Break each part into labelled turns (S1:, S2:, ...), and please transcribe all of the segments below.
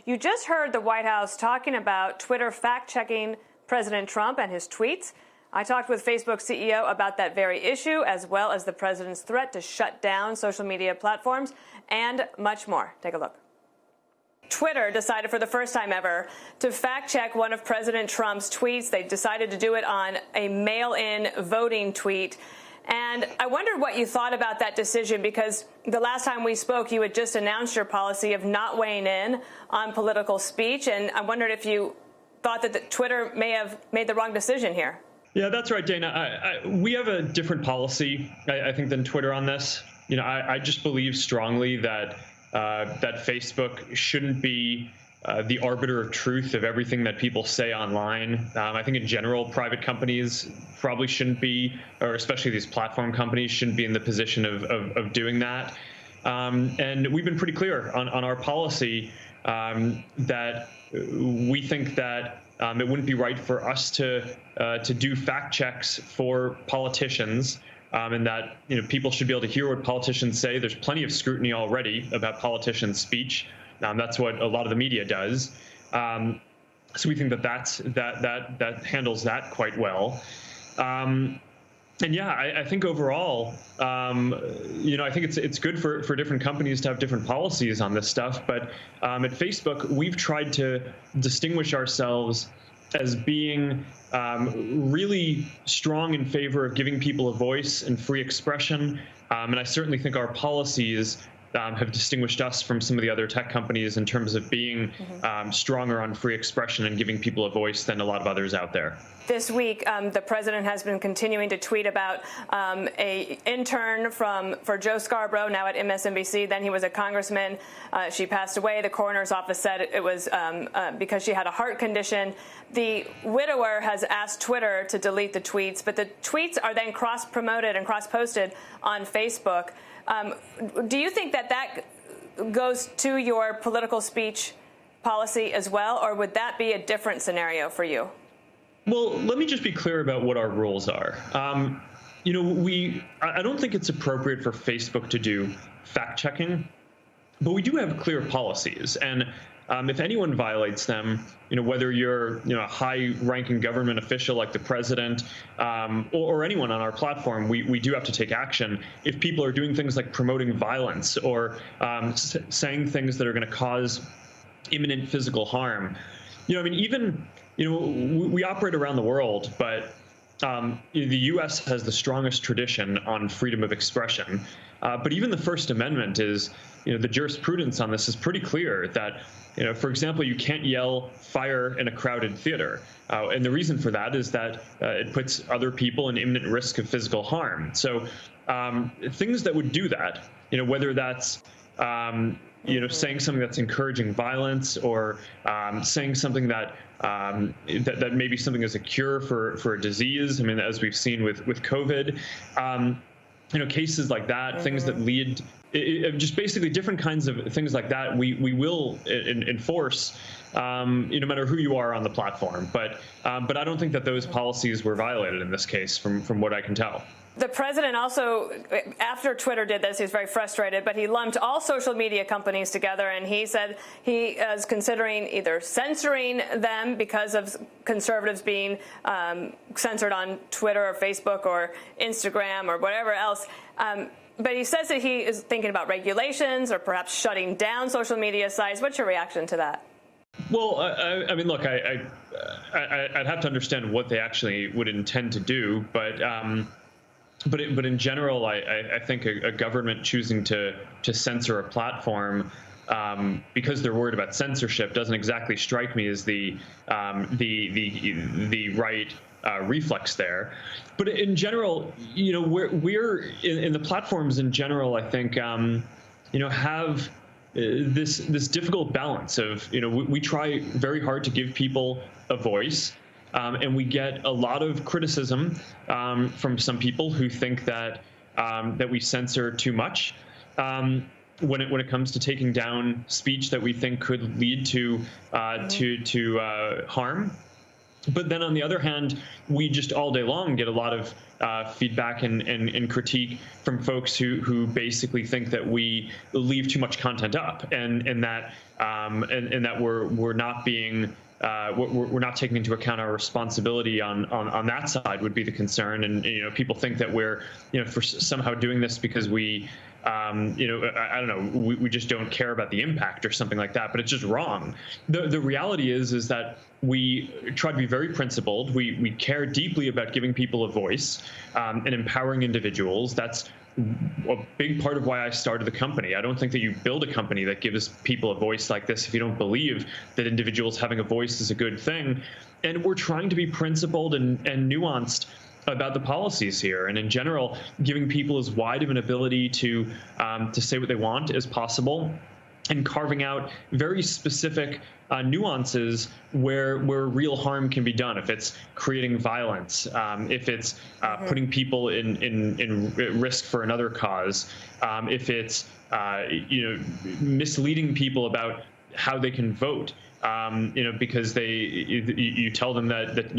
S1: You just heard the White House talking about Twitter fact-checking President Trump and his tweets. I talked with Facebook CEO about that very issue, as well as the president's threat to shut down social media platforms, and much more. Take a look. Twitter decided for the first time ever to fact-check one of President Trump's tweets. They decided to do it on a mail-in voting tweet. And I wondered what you thought about that decision, because the last time we spoke, you had just announced your policy of not weighing in on political speech. And I wondered if you thought that Twitter may have made the wrong decision here.
S2: Yeah, that's right, Dana. We have a different policy, I think, than Twitter on this. You know, I just believe strongly that that Facebook shouldn't be the arbiter of truth of everything that people say online. I think in general, private companies probably shouldn't be, or especially these platform companies shouldn't be in the position of doing that. And we've been pretty clear on our policy that we think that it wouldn't be right for us to do fact checks for politicians. And that people should be able to hear what politicians say. There's plenty of scrutiny already about politicians' speech. That's what a lot of the media does. So we think that handles that quite well. And yeah, I think overall, I think it's good for different companies to have different policies on this stuff. But at Facebook, we've tried to distinguish ourselves as being really strong in favor of giving people a voice and free expression. And I certainly think our policies have distinguished us from some of the other tech companies in terms of being stronger on free expression and giving people a voice than a lot of others out there.
S1: This week, the president has been continuing to tweet about a intern for Joe Scarborough, now at MSNBC. Then he was a congressman. She passed away. The coroner's office said it was because she had a heart condition. The widower has asked Twitter to delete the tweets, but the tweets are then cross-promoted and cross-posted on Facebook. Do you think that goes to your political speech policy as well, or would that be a different scenario for you?
S2: Well, let me just be clear about what our rules are. I don't think it's appropriate for Facebook to do fact-checking, but we do have clear policies. And if anyone violates them, whether you're a high-ranking government official like the president or anyone on our platform, we do have to take action if people are doing things like promoting violence or saying things that are going to cause imminent physical harm. We operate around the world, but the U.S. has the strongest tradition on freedom of expression. But even the First Amendment is, the jurisprudence on this is pretty clear that, for example, you can't yell fire in a crowded theater. And the reason for that is that it puts other people in imminent risk of physical harm. So things that would do that, whether that's saying something that's encouraging violence or saying something that maybe something is a cure for a disease. I mean, as we've seen with COVID, cases like that, things that lead, just basically different kinds of things like that, we will enforce, no matter who you are on the platform. But I don't think that those policies were violated in this case, from what I can tell.
S1: The president also, after Twitter did this, he's very frustrated, but he lumped all social media companies together, and he said he is considering either censoring them because of conservatives being censored on Twitter or Facebook or Instagram or whatever else. But he says that he is thinking about regulations or perhaps shutting down social media sites. What's your reaction to that?
S2: Well, I mean, look, I'd have to understand what they actually would intend to do, but in general, I think a government choosing to censor a platform because they're worried about censorship doesn't exactly strike me as the right reflex there. But in general, we're in the platforms in general, I think, have this difficult balance of, we try very hard to give people a voice. And we get a lot of criticism from some people who think that we censor too much when it comes to taking down speech that we think could lead to harm. But then on the other hand, we just all day long get a lot of feedback and critique from folks who basically think that we leave too much content up, and that we're not being we're not taking into account our responsibility on that side would be the concern. And people think that we're for somehow doing this because we I don't know, we just don't care about the impact or something like that, but it's just wrong. The reality is that we try to be very principled. We care deeply about giving people a voice and empowering individuals. That's a big part of why I started the company. I don't think that you build a company that gives people a voice like this if you don't believe that individuals having a voice is a good thing. And we're trying to be principled and nuanced about the policies here, and in general, giving people as wide of an ability to say what they want as possible, and carving out very specific nuances where real harm can be done. If it's creating violence, if it's putting people in risk for another cause, if it's misleading people about how they can vote. Because you tell them that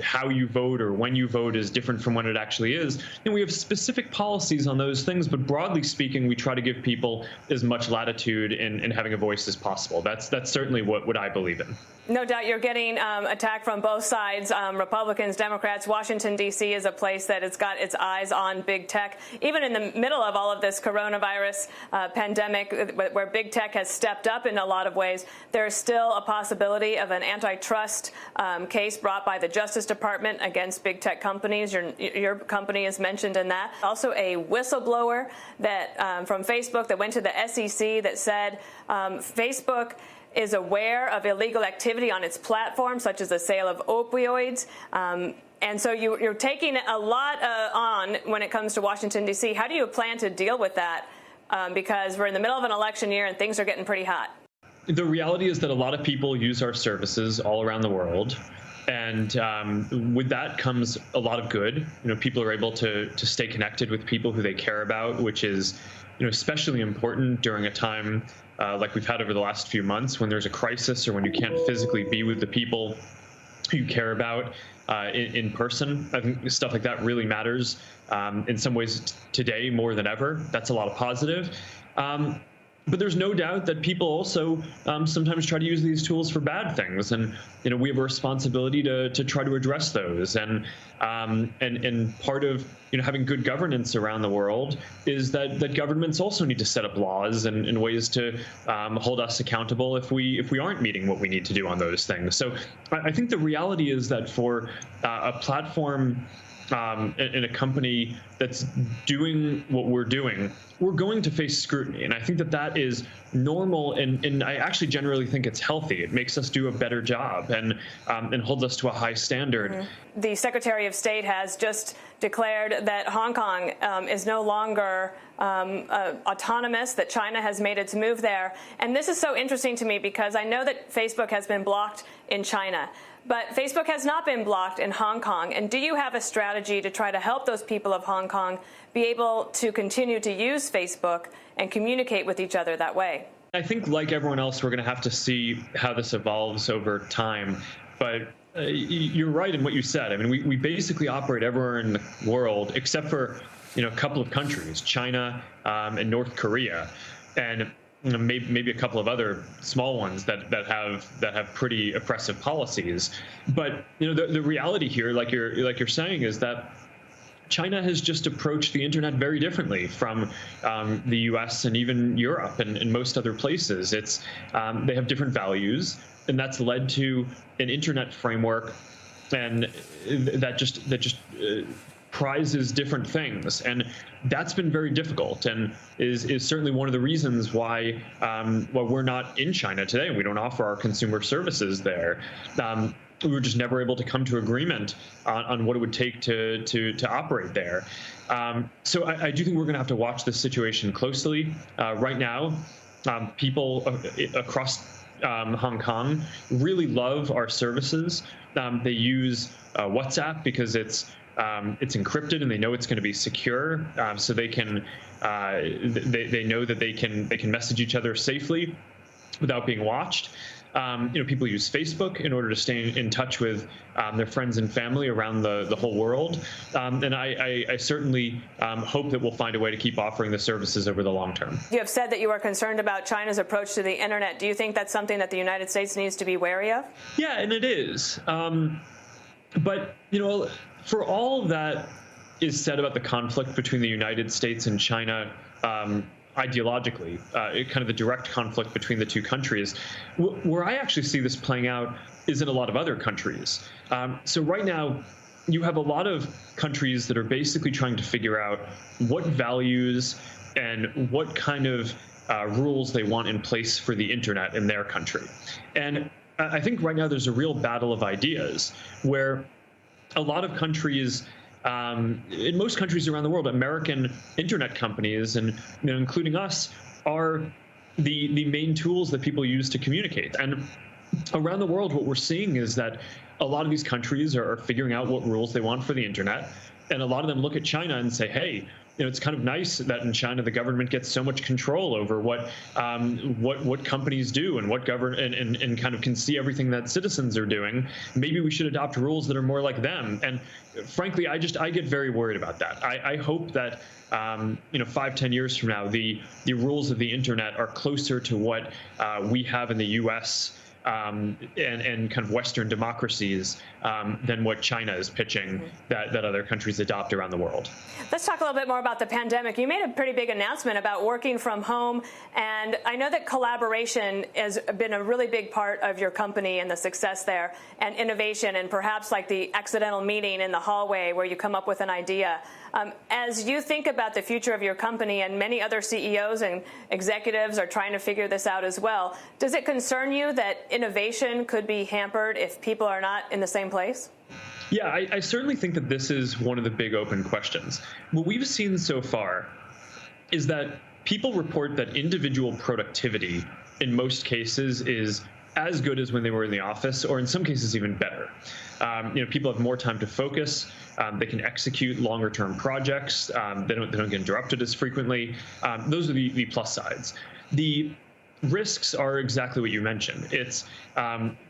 S2: how you vote or when you vote is different from when it actually is. And we have specific policies on those things, but broadly speaking, we try to give people as much latitude in having a voice as possible. That's certainly what I believe in.
S1: No doubt you're getting attack from both sides, Republicans, Democrats. Washington, D.C. is a place that has got its eyes on big tech. Even in the middle of all of this coronavirus pandemic, where big tech has stepped up in a lot of ways, there's still a possibility of an antitrust case brought by the Justice Department against big tech companies. Your company is mentioned in that. Also a whistleblower that from Facebook that went to the SEC that said Facebook is aware of illegal activity on its platform, such as the sale of opioids. And so you're taking a lot on when it comes to Washington, D.C. How do you plan to deal with that? Because we're in the middle of an election year and things are getting pretty hot.
S2: The reality is that a lot of people use our services all around the world. And with that comes a lot of good. People are able to stay connected with people who they care about, which is especially important during a time like we've had over the last few months, when there's a crisis or when you can't physically be with the people you care about in person. I think stuff like that really matters in some ways today more than ever. That's a lot of positive. But there's no doubt that people also sometimes try to use these tools for bad things, and we have a responsibility to try to address those. And part of having good governance around the world is that governments also need to set up laws and ways to hold us accountable if we aren't meeting what we need to do on those things. So I think the reality is that for a platform in a company that's doing what we're doing, we're going to face scrutiny. And I think that is normal, and I actually generally think it's healthy. It makes us do a better job and holds us to a high standard.
S1: Mm-hmm. The Secretary of State has just declared that Hong Kong is no longer autonomous, that China has made its move there. And this is so interesting to me because I know that Facebook has been blocked in China, but Facebook has not been blocked in Hong Kong. And do you have a strategy to try to help those people of Hong Kong be able to continue to use Facebook and communicate with each other that way?
S2: I think, like everyone else, we're going to have to see how this evolves over time. But you're right in what you said. I mean, we basically operate everywhere in the world except for a couple of countries, China and North Korea, and maybe a couple of other small ones that have pretty oppressive policies. But the reality here, like you're saying, is that China has just approached the internet very differently from the U.S. and even Europe and most other places. They have different values, and that's led to an internet framework, and that just prizes different things, and that's been very difficult, and is certainly one of the reasons why we're not in China today. We don't offer our consumer services there. We were just never able to come to agreement on what it would take to operate there. So I do think we're going to have to watch this situation closely. Right now, people across Hong Kong really love our services. They use WhatsApp because it's encrypted and they know it's going to be secure, so they can they know that they can message each other safely without being watched. People use Facebook in order to stay in touch with their friends and family around the whole world. And I certainly hope that we'll find a way to keep offering the services over the long term.
S1: You have said that you are concerned about China's approach to the internet. Do you think that's something that the United States needs to be wary of?
S2: Yeah, and it is. But, for all that is said about the conflict between the United States and China, ideologically, kind of the direct conflict between the two countries, where I actually see this playing out is in a lot of other countries. So right now, you have a lot of countries that are basically trying to figure out what values and what kind of rules they want in place for the internet in their country. And I think right now there's a real battle of ideas where a lot of countries, in most countries around the world, American internet companies, and including us, are the main tools that people use to communicate. And around the world, what we're seeing is that a lot of these countries are figuring out what rules they want for the internet, and a lot of them look at China and say, hey, it's kind of nice that in China the government gets so much control over what companies do and what and kind of can see everything that citizens are doing. Maybe we should adopt rules that are more like them. And frankly, I get very worried about that. I hope that 5-10 years from now, the rules of the internet are closer to what we have in the U.S. And kind of Western democracies than what China is pitching that other countries adopt around the world.
S1: Let's talk a little bit more about the pandemic. You made a pretty big announcement about working from home, and I know that collaboration has been a really big part of your company and the success there, and innovation, and perhaps like the accidental meeting in the hallway where you come up with an idea. As you think about the future of your company, and many other CEOs and executives are trying to figure this out as well, does it concern you that innovation could be hampered if people are not in the same place?
S2: Yeah, I certainly think that this is one of the big open questions. What we've seen so far is that people report that individual productivity in most cases is as good as when they were in the office, or in some cases even better. People have more time to focus. They can execute longer-term projects. They don't get interrupted as frequently. Those are the plus sides. The risks are exactly what you mentioned. It's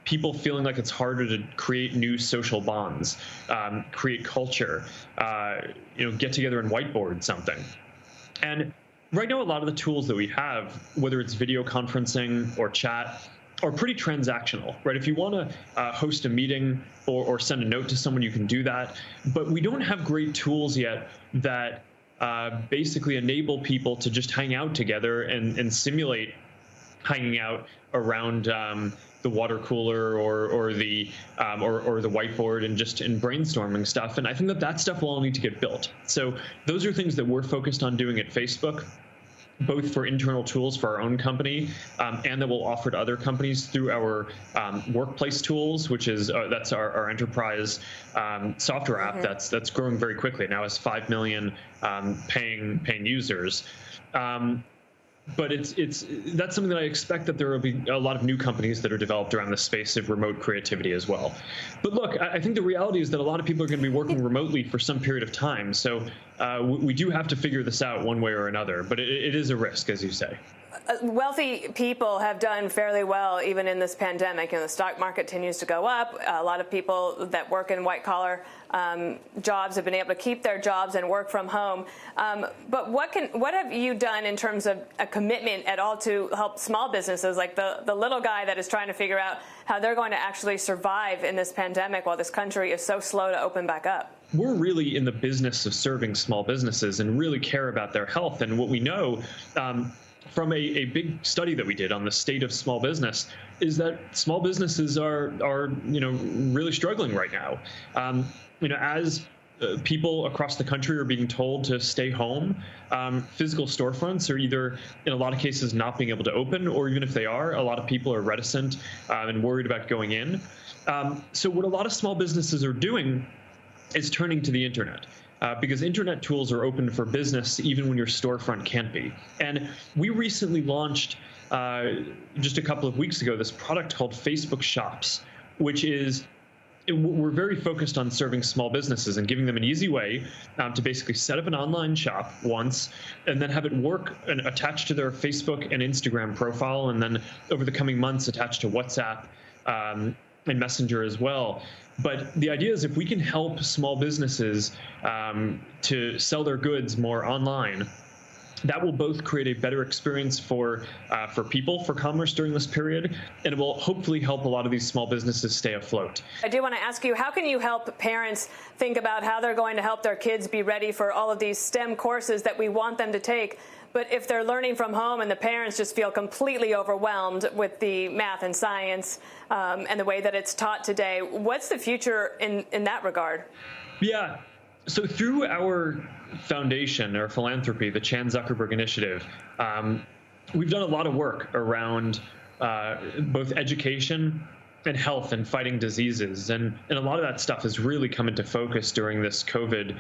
S2: people feeling like it's harder to create new social bonds, create culture, get together and whiteboard something. And right now, a lot of the tools that we have, whether it's video conferencing or chat, are pretty transactional, right? If you want to host a meeting or send a note to someone, you can do that. But we don't have great tools yet that basically enable people to just hang out together and simulate hanging out around the water cooler or the whiteboard and just in brainstorming stuff. And I think that stuff will all need to get built. So those are things that we're focused on doing at Facebook, both for internal tools for our own company and that we'll offer to other companies through our workplace tools, which is that's our enterprise software app that's growing very quickly. It now has 5 million paying users. But that's something that I expect that there will be a lot of new companies that are developed around the space of remote creativity as well. But look, I think the reality is that a lot of people are going to be working remotely for some period of time. So we do have to figure this out one way or another. But it is a risk, as you say.
S1: Wealthy people have done fairly well even in this pandemic, and the stock market continues to go up. A lot of people that work in white-collar jobs have been able to keep their jobs and work from home. But what have you done in terms of a commitment at all to help small businesses, like the little guy that is trying to figure out how they're going to actually survive in this pandemic while this country is so slow to open back up?
S2: We're really in the business of serving small businesses and really care about their health. And what we know from a big study that we did on the state of small business is that small businesses are really struggling right now. As people across the country are being told to stay home, physical storefronts are either, in a lot of cases, not being able to open, or even if they are, a lot of people are reticent and worried about going in. So what a lot of small businesses are doing is turning to the internet. Because internet tools are open for business even when your storefront can't be. And we recently launched, just a couple of weeks ago, this product called Facebook Shops, which is we're very focused on serving small businesses and giving them an easy way to basically set up an online shop once and then have it work and attached to their Facebook and Instagram profile, and then over the coming months attached to WhatsApp and Messenger as well. But the idea is if we can help small businesses to sell their goods more online, that will both create a better experience for people, for commerce during this period, and it will hopefully help a lot of these small businesses stay afloat.
S1: I do want to ask you, how can you help parents think about how they're going to help their kids be ready for all of these STEM courses that we want them to take? But if they're learning from home and the parents just feel completely overwhelmed with the math and science and the way that it's taught today, what's the future in that regard?
S2: Yeah. So through our foundation, our philanthropy, the Chan Zuckerberg Initiative, we've done a lot of work around both education and health and fighting diseases. And a lot of that stuff has really come into focus during this COVID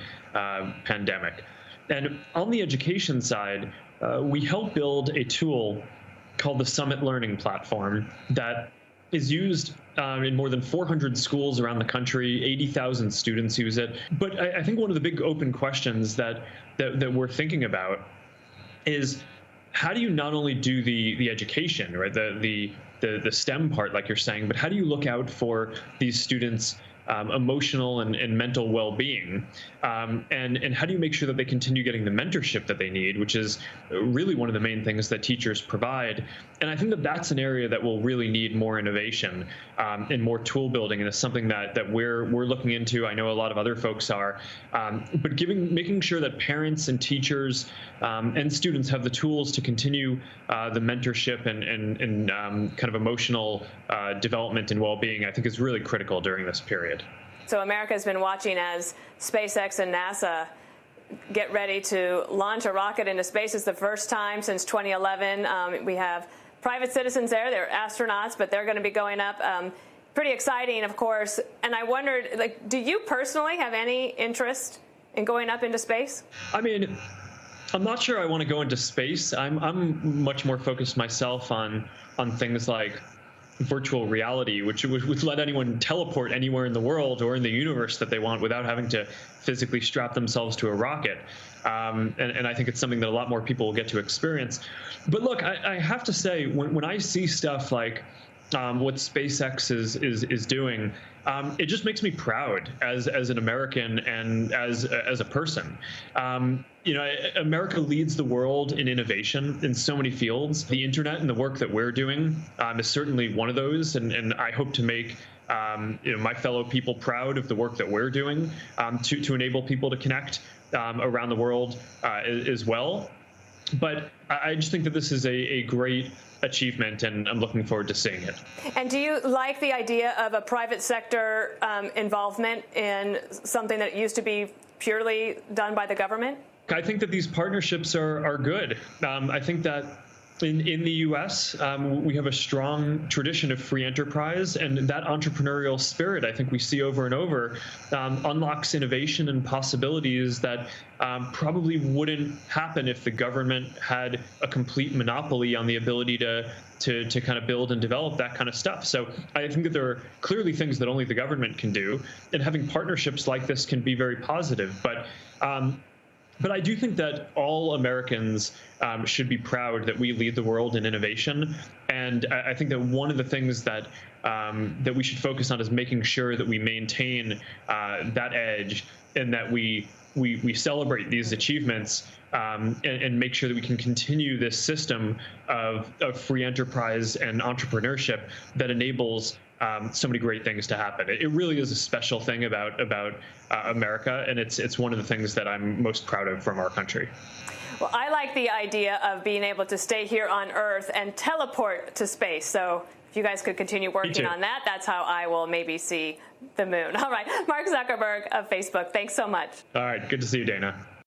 S2: pandemic. And on the education side, we helped build a tool called the Summit Learning Platform that is used in more than 400 schools around the country. 80,000 students use it. But I think one of the big open questions that we're thinking about is, how do you not only do the education, right, the STEM part, like you're saying, but how do you look out for these students' emotional and mental well-being, and how do you make sure that they continue getting the mentorship that they need, which is really one of the main things that teachers provide. And I think that that's an area that will really need more innovation and more tool building, and it's something that we're looking into. I know a lot of other folks are, but making sure that parents and teachers and students have the tools to continue the mentorship and kind of emotional development and well-being, I think is really critical during this period.
S1: So America has been watching as SpaceX and NASA get ready to launch a rocket into space. It's the first time since 2011. We have private citizens there. They're astronauts, but they're going to be going up. Pretty exciting, of course. And I wondered, like, do you personally have any interest in going up into space? I
S2: mean, I'm not sure I want to go into space. I'm much more focused myself on things like virtual reality, which would let anyone teleport anywhere in the world or in the universe that they want without having to physically strap themselves to a rocket. And I think it's something that a lot more people will get to experience. But look, I have to say, when I see stuff like what SpaceX is doing, it just makes me proud as an American and as a person. You know, America leads the world in innovation in so many fields. The internet and the work that we're doing is certainly one of those, and I hope to make my fellow people proud of the work that we're doing to enable people to connect around the world as well. But I just think that this is a great achievement, and I'm looking forward to seeing it. And do you like the idea of a private sector involvement in something that used to be purely done by the government? I think that these partnerships are good. I think that in the U.S., we have a strong tradition of free enterprise, and that entrepreneurial spirit, I think we see over and over, unlocks innovation and possibilities that probably wouldn't happen if the government had a complete monopoly on the ability to kind of build and develop that kind of stuff. So I think that there are clearly things that only the government can do, and having partnerships like this can be very positive. But I do think that all Americans should be proud that we lead the world in innovation. And I think that one of the things that we should focus on is making sure that we maintain that edge, and that we celebrate these achievements and make sure that we can continue this system of free enterprise and entrepreneurship that enables so many great things to happen. It really is a special thing about America, and it's one of the things that I'm most proud of from our country. Well, I like the idea of being able to stay here on Earth and teleport to space. So if you guys could continue working on that, that's how I will maybe see the moon. All right, Mark Zuckerberg of Facebook, thanks so much. All right, good to see you, Dana.